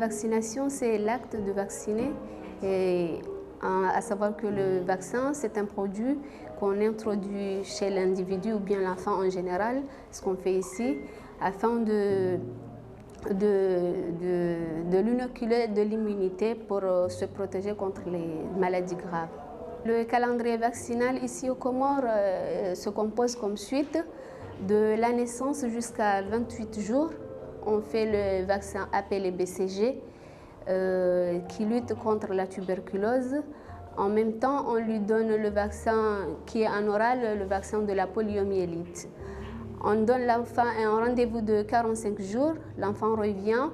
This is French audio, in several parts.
vaccination, c'est l'acte de vacciner, et à savoir que le vaccin, c'est un produit qu'on introduit chez l'individu ou bien l'enfant en général, ce qu'on fait ici, afin de l'inoculer de l'immunité pour se protéger contre les maladies graves. Le calendrier vaccinal ici aux Comores se compose comme suite. De la naissance jusqu'à 28 jours, on fait le vaccin appelé BCG qui lutte contre la tuberculose. En même temps, on lui donne le vaccin qui est en oral, le vaccin de la poliomyélite. On donne l'enfant un rendez-vous de 45 jours, l'enfant revient,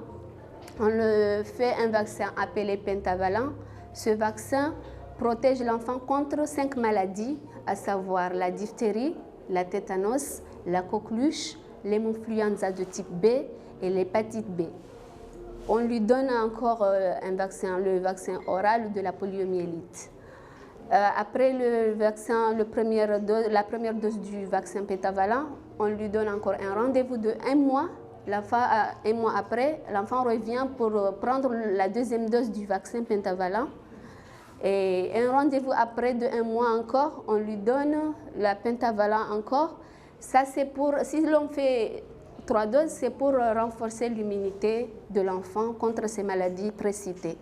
on le fait un vaccin appelé pentavalent. Ce vaccin protège l'enfant contre 5 maladies, à savoir la diphtérie, la tétanos, la coqueluche, l'hémoinfluenza de type B et l'hépatite B. On lui donne encore un vaccin, le vaccin oral de la poliomyélite. Après le vaccin, la première dose du vaccin pentavalent, on lui donne encore un rendez-vous de 1 mois. Un mois après, l'enfant revient pour prendre la deuxième dose du vaccin pentavalent. Et un rendez-vous après de 1 mois encore, on lui donne la pentavalent encore. Ça, c'est pour, si l'on fait 3 doses, c'est pour renforcer l'immunité de l'enfant contre ces maladies précitées.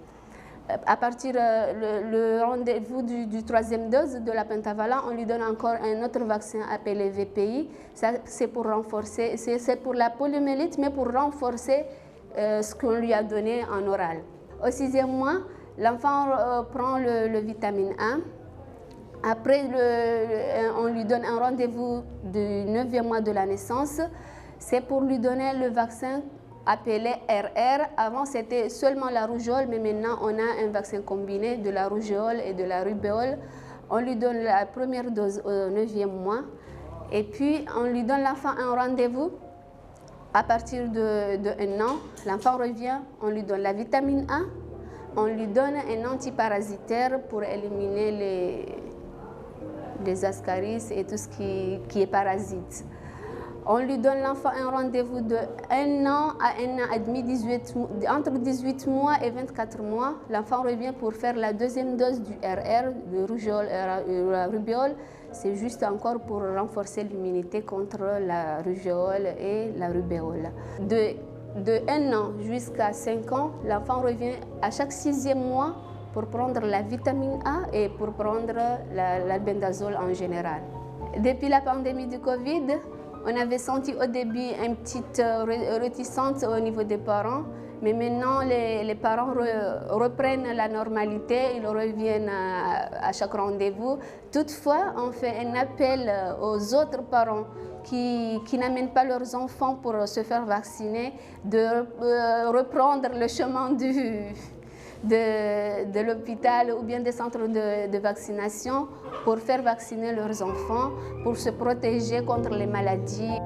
À partir le rendez-vous du 3e dose de la pentavalent, on lui donne encore un autre vaccin appelé VPI. Ça, c'est pour renforcer, c'est pour la poliomyélite, mais pour renforcer ce qu'on lui a donné en oral. Au 6e mois, l'enfant prend le vitamine A. Après, on lui donne un rendez-vous du 9e mois de la naissance. C'est pour lui donner le vaccin appelé RR. Avant, c'était seulement la rougeole, mais maintenant, on a un vaccin combiné de la rougeole et de la rubéole. On lui donne la première dose au 9e mois. Et puis, on lui donne l'enfant un rendez-vous à partir de 1 an. L'enfant revient, on lui donne la vitamine A. On lui donne un antiparasitaire pour éliminer les ascaris et tout ce qui est parasite. On lui donne l'enfant un rendez-vous de 1 an à 1 an et demi, entre 18 mois et 24 mois. L'enfant revient pour faire la deuxième dose du RR, de rougeole et la rubéole. C'est juste encore pour renforcer l'immunité contre la rougeole et la rubéole. De 1 an jusqu'à 5 ans, l'enfant revient à chaque 6e mois pour prendre la vitamine A et pour prendre l'albendazole en général. Depuis la pandémie du Covid, on avait senti au début une petite réticence au niveau des parents, mais maintenant les parents reprennent la normalité, ils reviennent à chaque rendez-vous. Toutefois, on fait un appel aux autres parents qui n'amènent pas leurs enfants pour se faire vacciner, de reprendre le chemin de l'hôpital ou bien des centres de vaccination pour faire vacciner leurs enfants, pour se protéger contre les maladies.